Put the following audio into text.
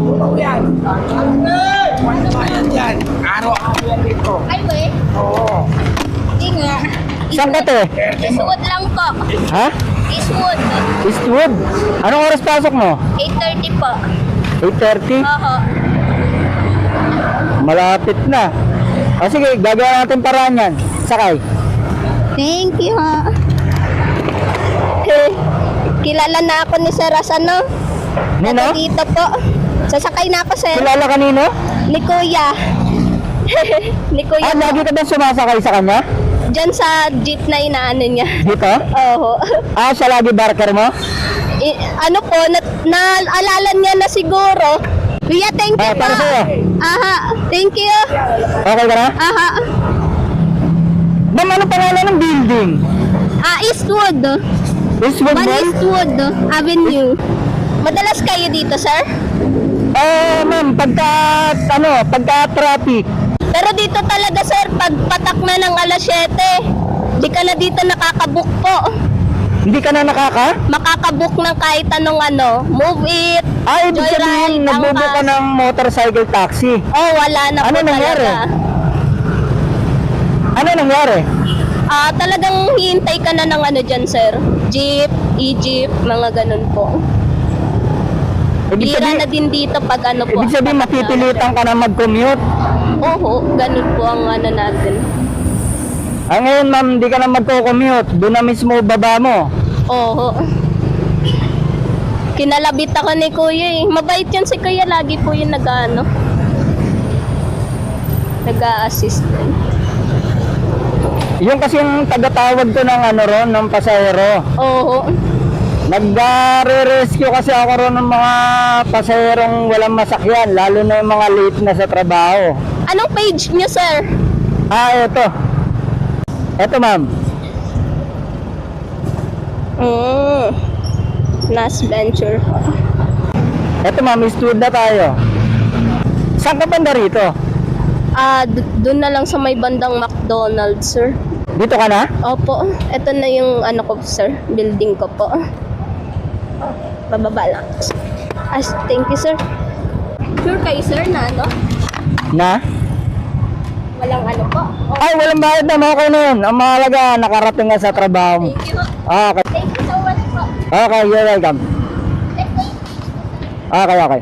Oo yan. Ayan yan. Araw-araw yan dito. Ay, ba eh? Oo. Hindi nga. Saan ka te? Eastwood lang po. Ha? Eastwood. Eastwood? Anong oras pasok mo? 8:30 po. 8:30? Oo. Malapit na. O sige, gagawa natin paraan yan. Sakay. Thank you, ha. Kilala na ako ni Sir Asano. Nino? Dito po. Sasakay na ako, sir. Kilala kanino? Ni Kuya. Ni Kuya. Ah, lagi ka ba sumasakay sa kanya? Diyan sa jeep na inaano niya. Dito? Oo. Ah, siya lagi barker mo? Ano po, naalala niya na siguro. Kuya, thank you Ah, para po. sa'yo. Aha, thank you. Okay ka na? Aha. Ma'am, ano pangalan ng building? Eastwood. Eastwood One Mall? Eastwood Avenue. Madalas kayo dito, sir? Ma'am, pagka traffic. Pero dito talaga, sir, pag patak na ng alas 7, di ka na dito nakakabook po. Hindi ka na Makakabook ng kahit anong ano. Move It, Ah, ibig sabihin, Joyride, nagbubo ka Angkas. ng motorcycle taxi. Oh, wala na Ano po nangyari? talaga. Ano nangyari? Talagang hihintay ka na ng ano dyan, sir. Jeep, e-jeep, mga ganun po. Ibig Bira sabihin, na din dito pag ano po. ibig sabihin mapipilitan ka na mag-commute. Oo, ganun po ang ano natin. Ah, ngayon ma'am, hindi ka na magko-commute. Doon na mismo baba mo. Oo. Kinalabit ako ni Kuya eh. Mabait yun si Kuya. Lagi po yung nag-a-assist. Yung kasi yung tagatawag ko ng ng pasahero. Oo. Nag-re-rescue kasi ako ron ng mga pasaherong walang masakyan, lalo na yung mga late na sa trabaho. Anong page niyo, sir? Ito. Ito ma'am. Nas Venture. Ito ma'am, Eastwood na tayo. Saan ka banda rito? Doon na lang sa may bandang McDonald's, sir. Dito ka na? Opo. Ito na yung ano ko, sir. Building ko po. Bababa lang. Thank you, sir. Sure kayo, sir, na ano? Na? Walang ano po? Ay, walang bayad na. Okay na yun. Ang mahalaga, nakarating ka sa trabaho mo. Thank you. Okay. Thank you so much po. Okay, you're welcome. Okay.